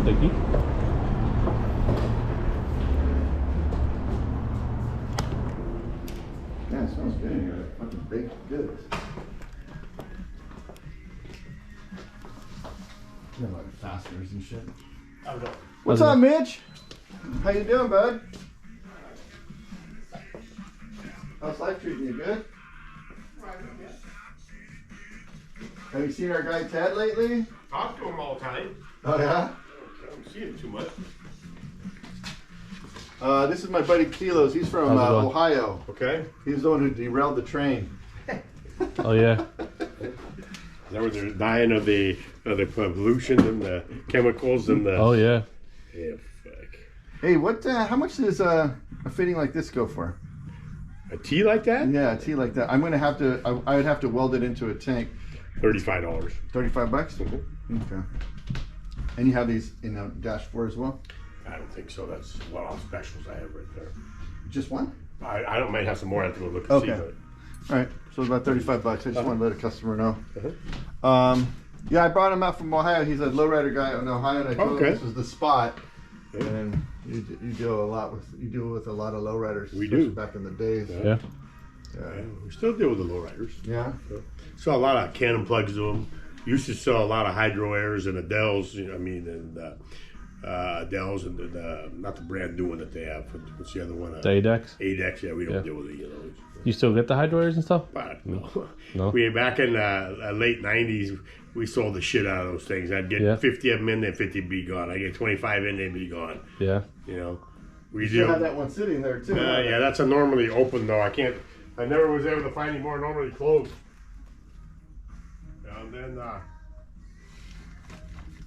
sticky. Yeah, it smells good in here. Fucking baked goods. You know, like fasteners and shit. What's up, Mitch? How you doing, bud? How's life treating you? Good? Have you seen our guy Ted lately? Talk to him all the time. Oh yeah? I don't see him too much. This is my buddy Kiloz. He's from Ohio. Okay. He's the one who derailed the train. Oh yeah. Is that where they're dying of the pollution and the chemicals and the... Oh yeah. Yeah, fuck. Hey, what? How much does a fitting like this go for? A tea like that? Yeah, a tea like that. I'm gonna have to. I would have to weld it into a tank. $35. 35 bucks. Mm-hmm. Okay. And you have these in a dash 4 as well? I don't think so. That's one of the specials I have right there. Just one? I don't might have some more. I have to go look and Okay. see. But... All right. So it's about 35 bucks. I just want to let a customer know. Uh-huh. Yeah, I brought him out from Ohio. He's a lowrider guy in Ohio, and I told him this was the spot. Yeah. And you deal a lot with a lot of lowriders. We do back in the days. Yeah. Yeah, we still deal with the lowriders. Yeah. Saw a lot of cannon plugs to them. Used to sell a lot of hydro airs and Adels. You know, I mean, and Adels and not the brand new one that they have. What's the other one? The ADEX. ADEX. Yeah, we don't deal with it. You know. You still get the hydroids and stuff? No. No. We back in late '90s. We sold the shit out of those things. I'd get 50 of them in, then 50 be gone. I get 25 in, they'd be gone. Yeah. You know, we You have that one sitting there too. Yeah, that's a normally open though. I never was able to find any more normally closed. And then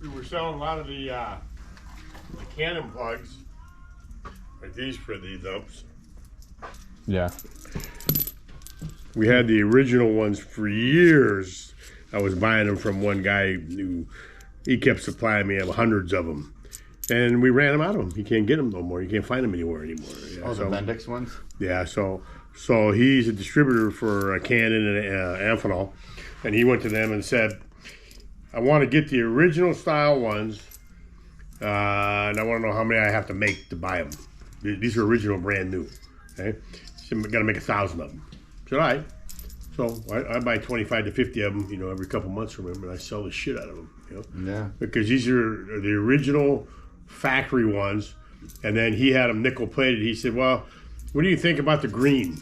we were selling a lot of the cannon plugs, like these for the dumps. Yeah. We had the original ones for years. I was buying them from one guy who he kept supplying me of hundreds of them, and we ran them out of them. You can't get them no more. You can't find them anywhere anymore. Yeah, the Bendix ones. Yeah, so he's a distributor for Canon and Amphenol, and he went to them and said, "I want to get the original style ones, and I want to know how many I have to make to buy them. These are original, brand new. Okay, so got to make 1,000 of them." I said, "All right." So I buy 25 to 50 of them, you know, every couple months from him, and I sell the shit out of them, you know. Yeah. Because these are the original factory ones, and then he had them nickel plated. He said, "Well, what do you think about the green?"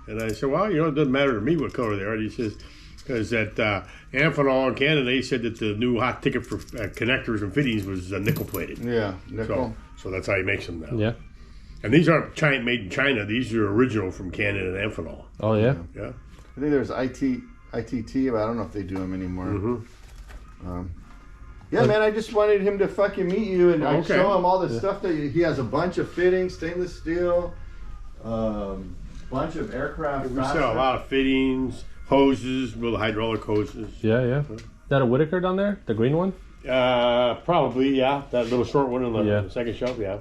And I said, "Well, you know, it doesn't matter to me what color they are." And he says, because at Amphenol in Canada, they said that the new hot ticket for connectors and fittings was nickel plated. Yeah, nickel. So that's how he makes them now. Yeah. And these aren't made in China. These are original from Canada and Amphenol. Oh yeah. Yeah. I think there's ITT, but I don't know if they do them anymore. Mm-hmm. Yeah, man, I just wanted him to fucking meet you, and I Okay. show him all the stuff that he has. A bunch of fittings, stainless steel, bunch of aircraft. We sell a lot of fittings, hoses, little hydraulic hoses. Yeah, yeah. Is that a Whitaker down there? The green one? Probably, yeah. That little short one on the second shelf, yeah.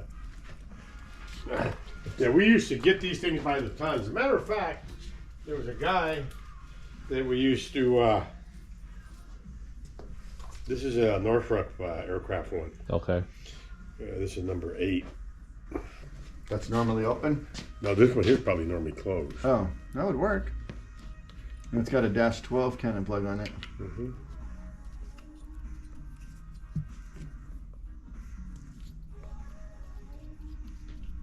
Yeah, we used to get these things by the ton. As a matter of fact, there was a guy that we used to. This is a Northrop aircraft one. Okay. This is number 8. That's normally open? No, this one here is probably normally closed. Oh, that would work. And it's got a dash 12 cannon plug on it. Mm-hmm.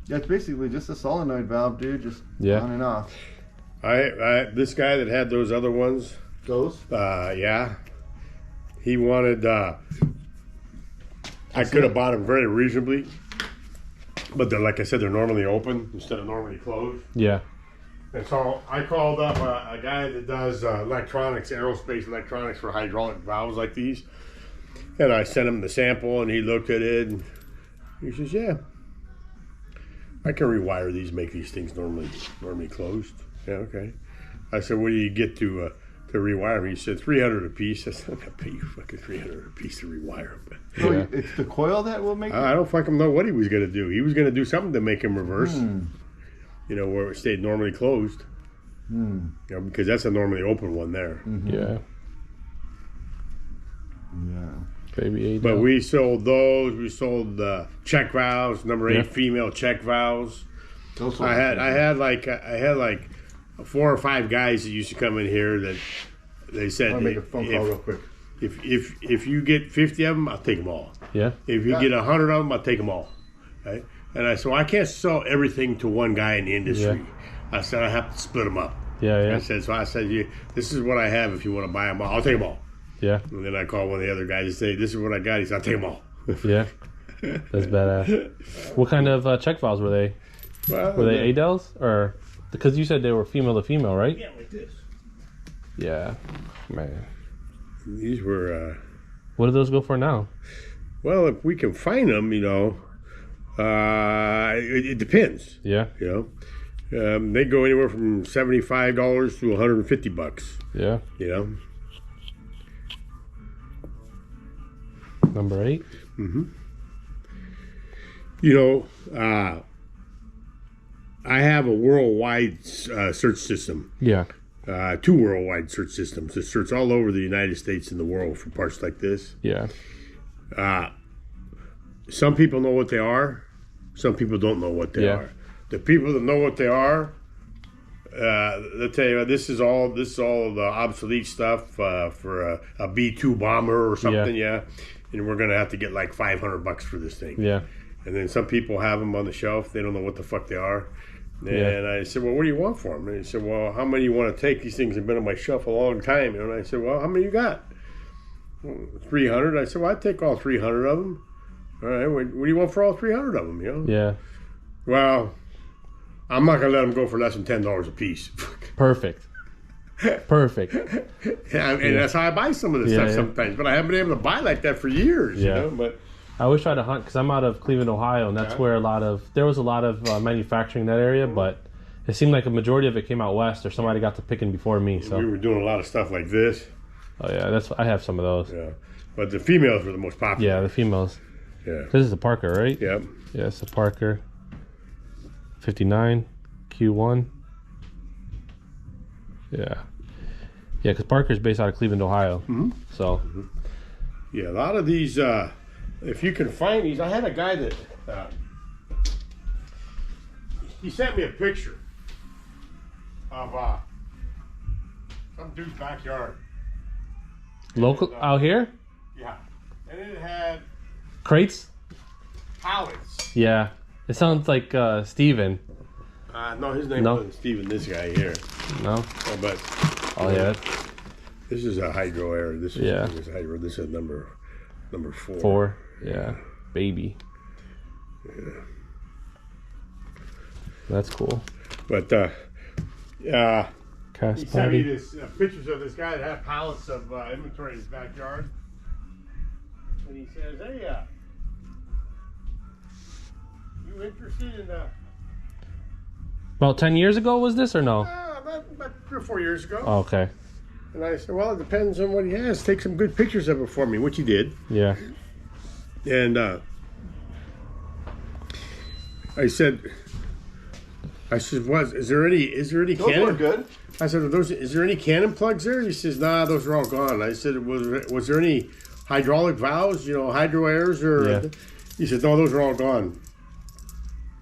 Yeah, it's basically just a solenoid valve, dude, just on and off. This guy that had those other ones. Those? Yeah. He wanted. I could have bought them very reasonably, but they're, like I said, they're normally open instead of normally closed. Yeah. And so I called up a guy that does electronics, aerospace electronics for hydraulic valves like these, and I sent him the sample, and he looked at it, and he says, "Yeah, I can rewire these, make these things normally closed." Yeah, okay. I said, "What do you get to rewire them?" He said, $300 a piece. I said, "I'm gonna pay you fucking $300 a piece to rewire them." Oh, it's the coil that will make it? I don't fucking know what he was gonna do. He was gonna do something to make them reverse. You know, where it stayed normally closed. You know, because that's a normally open one there. Yeah. Yeah. Baby A. But we sold those. We sold check valves, number 8 female check valves. I had like 4 or 5 guys that used to come in here that they said, I'll make a phone call real quick. If you get 50 of them, I'll take them all. Yeah. If you get 100 of them, I'll take them all. Right? And I said, well, I can't sell everything to one guy in the industry. I said, I have to split them up. Yeah. I said, this is what I have. If you want to buy them all, I'll take them all. Yeah. And then I called one of the other guys and say, this is what I got. He said, I'll take them all. Yeah. That's badass. What kind of check valves were they? Well, Were they Adels? Or because you said they were female to female, right? Yeah, like this. Yeah. Man. These were... What do those go for now? well, if we can find them, you know, it depends. Yeah. You know, they go anywhere from $75 to $150. Yeah. You know. Number 8. Mm-hmm. You know, I have a worldwide search system. Yeah. 2 worldwide search systems. It search all over the United States and the world for parts like this. Yeah. Some people know what they are. Some people don't know what they are. The people that know what they are, they'll tell you this is all the obsolete stuff for a B-2 bomber or something. Yeah. And we're gonna have to get like $500 for this thing. Yeah. And then some people have them on the shelf. They don't know what the fuck they are. And I said, well, what do you want for them? And he said, well, how many do you want to take? These things have been on my shelf a long time. You know? And I said, well, how many you got? 300. I said, well, I'd take all 300 of them. All right, what do you want for all 300 of them? You know? Yeah. Well, I'm not gonna let them go for less than $10 a piece. Perfect. Perfect. And that's how I buy some of this stuff sometimes. But I haven't been able to buy like that for years. You know? But I always try to hunt because I'm out of Cleveland, Ohio, and that's where there was a lot of manufacturing in that area, but it seemed like a majority of it came out west, or somebody got to picking before me. So we were doing a lot of stuff like this. Oh yeah, I have some of those. Yeah, but the females were the most popular. Yeah, the females. Yeah. This is a Parker, right? Yep. Yeah, it's a Parker. 59 Q1. Yeah. Yeah, because Parker's based out of Cleveland, Ohio. Mm-hmm. So. Mm-hmm. Yeah, a lot of these. If you can find these, I had a guy that he sent me a picture of some dude's backyard. Local out here? Yeah, and it had crates. Pallets. Yeah, it sounds like Steven. No, his name wasn't Steven. This guy here. No. But oh yeah. This is a hydro air. This is hydro. This is number 4. 4. Yeah. Baby. Yeah. That's cool. But he sent me this pictures of this guy that had pallets of inventory in his backyard, and he says, "Hey, you interested in?" About 10 years ago was this or no? About 3 or 4 years ago. Oh, okay. And I said, "Well, it depends on what he has. Take some good pictures of it for me," which he did. Yeah. And I said, "What is there any Those cannon?" were good. I said, "Is there any cannon plugs there?" He says, "Nah, those are all gone." I said, "Was there any hydraulic valves? You know, hydro airs or?" Yeah. He said, "No, those are all gone."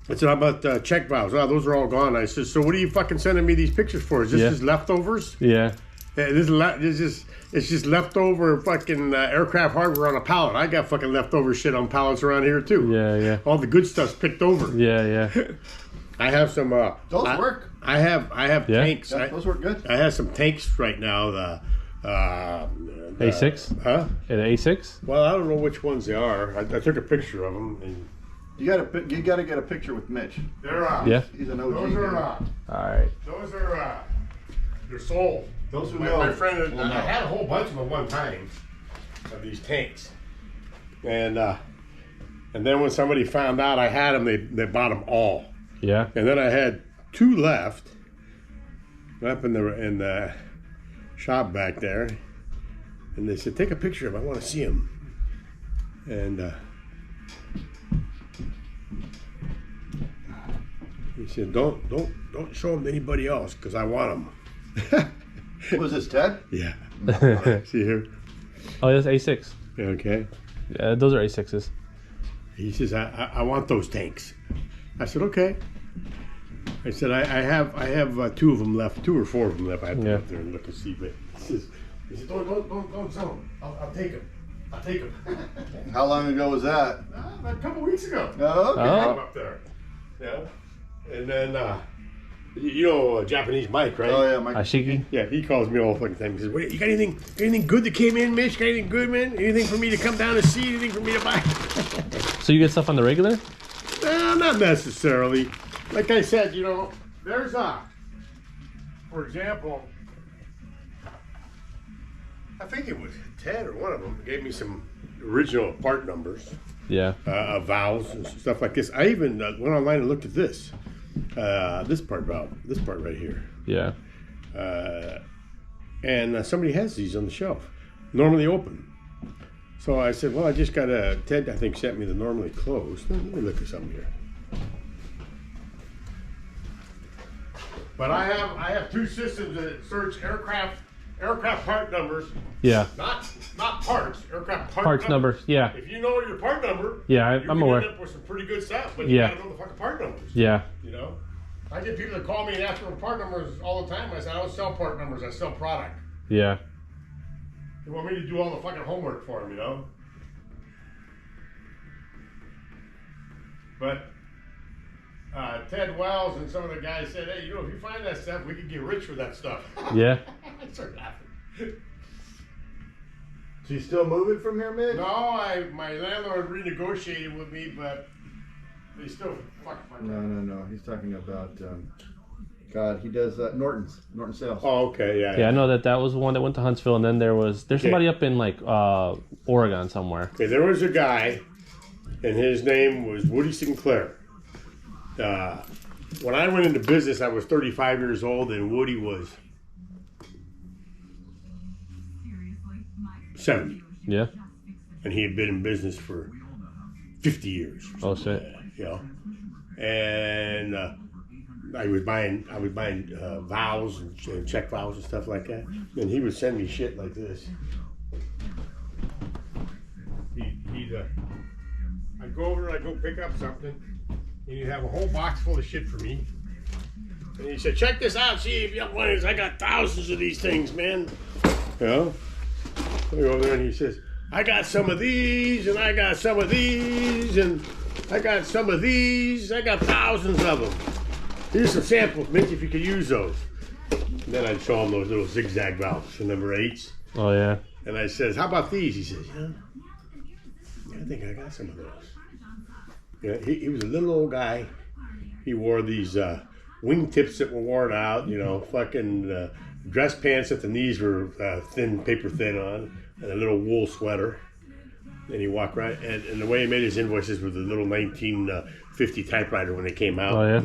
I said, "How about check valves?" "Oh, those are all gone." I said, "So what are you fucking sending me these pictures for? Is this just leftovers?" Yeah. It's just leftover fucking aircraft hardware on a pallet. I got fucking leftover shit on pallets around here too. Yeah, yeah. All the good stuff's picked over. Yeah, yeah. I have some. Those work. I have tanks. Yeah, those work good. I have some tanks right now. The A6? Huh? An A6? Well, I don't know which ones they are. I took a picture of them. And you gotta get a picture with Mitch. they're yeah. He's an OG. Those are all right. Those are they're sold. Those who my friend, I had a whole bunch of them at one time of these tanks, and then when somebody found out I had them, they bought them all. Yeah. And then I had 2 left up in the shop back there, and they said, "Take a picture of them. I want to see them." And he said, "Don't show them to anybody else because I want them." Was this Ted? Yeah. See here. Oh, that's A6. Okay. Yeah, those are A6s. He says, I want those tanks. I said, okay. I said, I have 2 of them left, 2 or 4 of them left. I have to go up there and look and see. But he says, don't sell them. I'll take them. I'll take them. How long ago was that? A couple weeks ago. Oh, okay. I'm up there. Yeah. And then, you know Japanese Mike, right? Oh yeah, Mike. Ashiki? Yeah, he calls me all the fucking time. He says, "Wait, you got anything good that came in, Mitch? Got anything good, man? Anything for me to come down and see? Anything for me to buy?" So you get stuff on the regular? Not necessarily. Like I said, you know, there's for example, I think it was Ted or one of them gave me some original part numbers, Yeah. valves and stuff like this. I even went online and looked at this part valve, this part right here. Yeah. And somebody has these on the shelf, normally open. So I said, well, I just got Ted, I think, sent me the normally closed. Let me look at something here. But I have 2 systems that search aircraft part numbers. Yeah. Not parts, aircraft Parts numbers. Yeah. If you know your part number, Yeah, you I'm can aware. end up with some pretty good stuff, but you Yeah. gotta know the fucking part numbers. Yeah. You know? I get people that call me and ask for part numbers all the time. I said, I don't sell part numbers, I sell product. Yeah. They want me to do all the fucking homework for them, you know? But Ted Wells and some of the guys said, hey, you know, if you find that stuff, we could get rich with that stuff. Yeah. I started laughing. So you still moving from here, Mitch? No, my landlord renegotiated with me, but they still fuck my No. He's talking about, God, he does Norton Sales. Oh, okay, yeah. Yeah, I know that was one that went to Huntsville, and then there's somebody up in like Oregon somewhere. Okay, there was a guy, and his name was Woody Sinclair. When I went into business, I was 35 years old, and Woody was 70. Yeah. And he had been in business for 50 years. Oh shit. You know, and I was buying valves and check valves and stuff like that. And he would send me shit like this. I'd go over and I'd go pick up something, and he'd have a whole box full of shit for me. And he said, check this out, see if you have one of these. I got thousands of these things, man. You know? I go over there and he says, I got some of these, and I got some of these, and I got some of these. I got thousands of them. Here's some samples, Mitch, if you could use those. And then I'd show him those little zigzag valves, the number 8s. Oh yeah. And I says, how about these? He says, yeah, I think I got some of those. Yeah, he was a little old guy. He wore these wingtips that were worn out, you know, fucking dress pants at the knees were paper thin on, and a little wool sweater. And he walked right, and the way he made his invoices with a little 1950 typewriter when they came out. Oh yeah.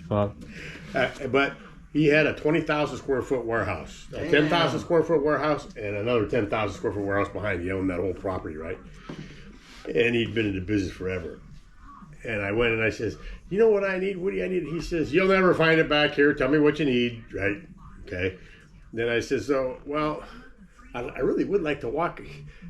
Fuck. But he had a 20,000 square foot warehouse, a 10,000 square foot warehouse, and another 10,000 square foot warehouse behind. He owned that whole property, right? And he'd been in the business forever. And I went and I says, you know what I need? What do I need? He says, you'll never find it back here. Tell me what you need, right? Okay. Then I says, so, well, I really would like to walk.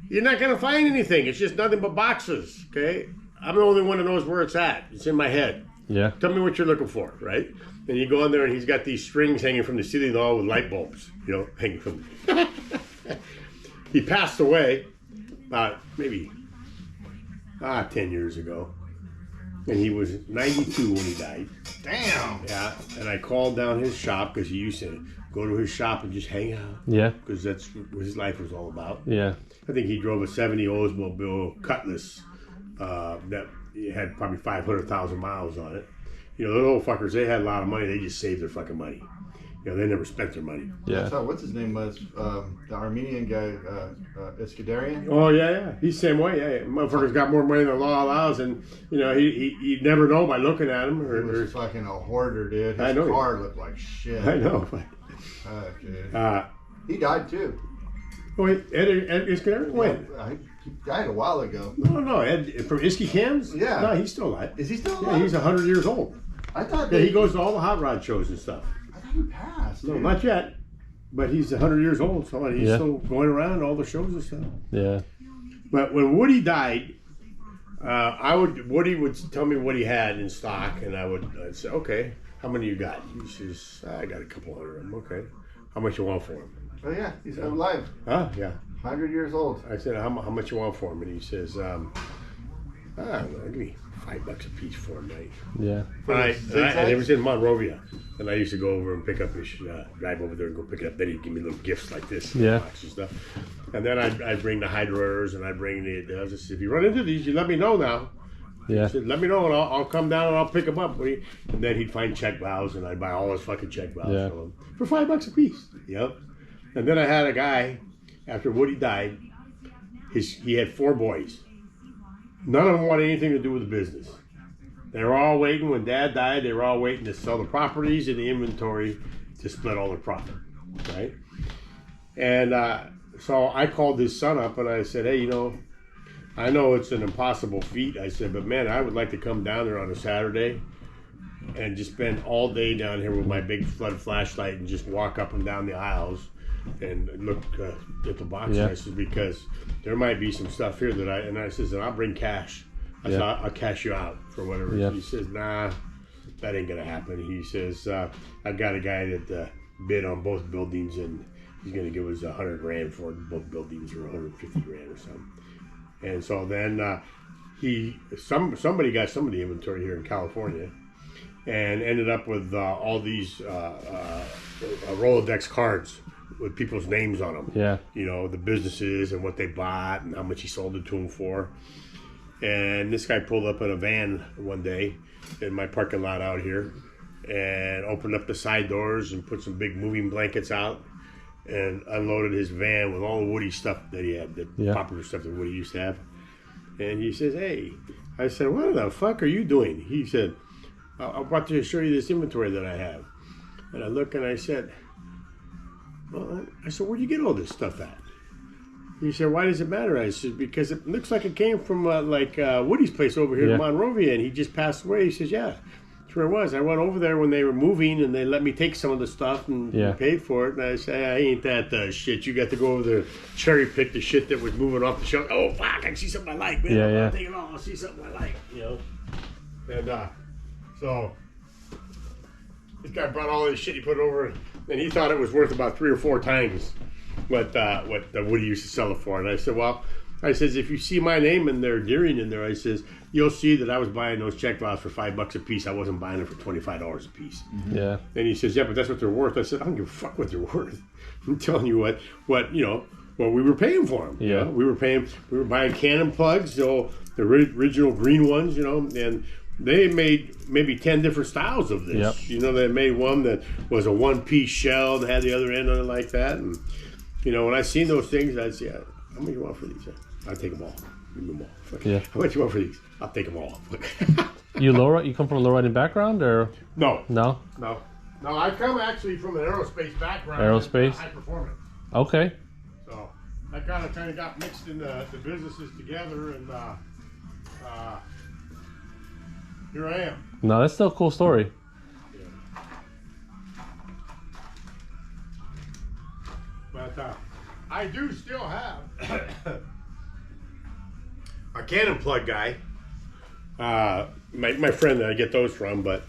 You're not going to find anything. It's just nothing but boxes, okay? I'm the only one that knows where it's at. It's in my head. Yeah. Tell me what you're looking for, right? And you go in there and he's got these strings hanging from the ceiling all with light bulbs, you know, hanging from. He passed away about maybe 10 years ago. And he was 92 when he died. Damn. Yeah. And I called down his shop because he used to go to his shop and just hang out. Yeah. Because that's what his life was all about. Yeah. I think he drove a 70 Oldsmobile Cutlass that had probably 500,000 miles on it. You know, those old fuckers, they had a lot of money. They just saved their fucking money. You know, they never spent their money. Yeah. That's how, what's his name was? The Armenian guy, Iskandarian? Oh, yeah. He's the same way. Yeah. Motherfucker's got more money than the law allows. And, you know, you'd never know by looking at him. He was fucking a hoarder, dude. I His know. car looked like shit. I know. Fuck, dude. He He died too. wait, Ed Iskandarian? When? He died a while ago. No. Ed from Iski Cams? Yeah. No, he's still alive. Is he still Yeah, alive? he's 100 years old. I thought Yeah, he goes to all the hot rod shows and stuff. I thought he passed. No, dude. not yet. but he's 100 years old, so he's Yeah. still going around all the shows and stuff. Yeah. But when Woody died, Woody would tell me what he had in stock, and I'd say, okay, how many you got? He says, I got a couple hundred of them. Okay, how much you want for him? Oh yeah, he's alive. Huh? Yeah. 100 years old. I said, how much you want for him? And he says, I don't know, give me $5 a piece for him, mate. Yeah. And it was in Monrovia, and I used to go over and pick up his, drive over there and go pick it up. Then he'd give me little gifts like this, Yeah. box and stuff. And then I'd bring the hydrotors, and I'd bring I just, if you run into these, you let me know now. Yeah. He said, let me know, and I'll come down and I'll pick them up. And then he'd find check valves, and I'd buy all his fucking check valves Yeah. from him for $5 a piece. Yep. And then I had a guy, after Woody died, he had 4 boys. None of them wanted anything to do with the business. They were all waiting, when Dad died, they were all waiting to sell the properties and the inventory to split all the profit, right? And so I called his son up and I said, hey, I know it's an impossible feat. I said, but man, I would like to come down there on a Saturday and just spend all day down here with my big flood flashlight and just walk up and down the aisles and look at the boxes. Yeah. I said, because there might be some stuff here and I says, and I'll bring cash. I said, I'll cash you out for whatever. Yeah. He says, nah, that ain't gonna happen. He says, I've got a guy that bid on both buildings, and he's gonna give us $100,000 for both buildings, or $150,000 or something. And so then somebody got some of the inventory here in California, and ended up with all these Rolodex cards with people's names on them. Yeah. The businesses and what they bought and how much he sold it to them for. And this guy pulled up in a van one day in my parking lot out here and opened up the side doors and put some big moving blankets out and unloaded his van with all the Woody stuff that he had, the popular stuff that Woody used to have. And he says, hey, I said, what the fuck are you doing? He said, I'm about to show you this inventory that I have. And I look and I said, where'd you get all this stuff at? He said, why does it matter? I said, because it looks like it came from Woody's place over here in Monrovia, and he just passed away. He says, yeah, that's where it was. I went over there when they were moving, and they let me take some of the stuff and paid for it. And I said, I ain't that shit. You got to go over there, cherry pick the shit that was moving off the shelf. Oh, fuck, I can see something I like, man. I'll take it all. I'll see something I like, And so this guy brought all this shit. He put it over, and he thought it was worth about 3 or 4 times what Woody used to sell it for. And I said, well, if you see my name in there, Deering in there, I says, you'll see that I was buying those check valves for $5 a piece. I wasn't buying them for $25 a piece. Yeah. And he says, yeah, but that's what they're worth. I said, I don't give a fuck what they're worth. I'm telling you what we were paying for them. Yeah. We were buying Cannon plugs, so the original green ones, and they made maybe 10 different styles of this. Yep. They made one that was a one-piece shell and had the other end on it like that. And, when I seen those things, I'd say, how much you want for these? I'd take them all. Give them all. Yeah. How much you want for these? I'll take them all. You come from a low-riding background, or? No. No? No, I come actually from an aerospace background. Aerospace? High performance. Okay. So I kind of got mixed in the businesses together, and here I am. No, that's still a cool story. But I do still have a Cannon plug guy. My friend that I get those from, but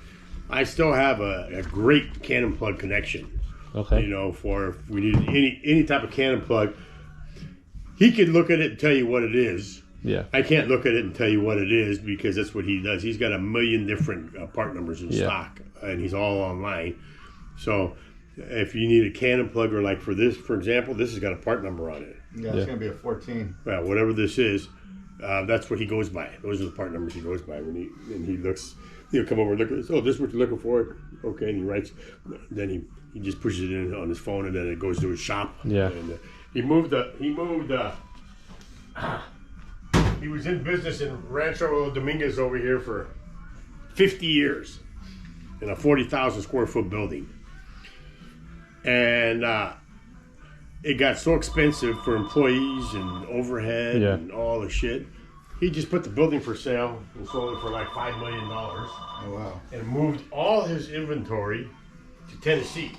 I still have a great Cannon plug connection. Okay. For if we need any type of Cannon plug, he can look at it and tell you what it is. Yeah. I can't look at it and tell you what it is, because that's what he does. He's got a million different part numbers in stock, and he's all online. So if you need a Cannon plug, or like for this, for example, this has got a part number on it. Yeah, it's going to be a 14. Well, whatever this is, that's what he goes by. Those are the part numbers he goes by when he looks. He'll come over and look at this. Oh, this is what you're looking for. Okay, and he writes. Then he just pushes it in on his phone, and then it goes to his shop. Yeah. And he was in business in Rancho Dominguez over here for 50 years in a 40,000 square foot building. And it got so expensive for employees and overhead and all the shit. He just put the building for sale and sold it for like $5 million. Oh, wow. And moved all his inventory to Tennessee.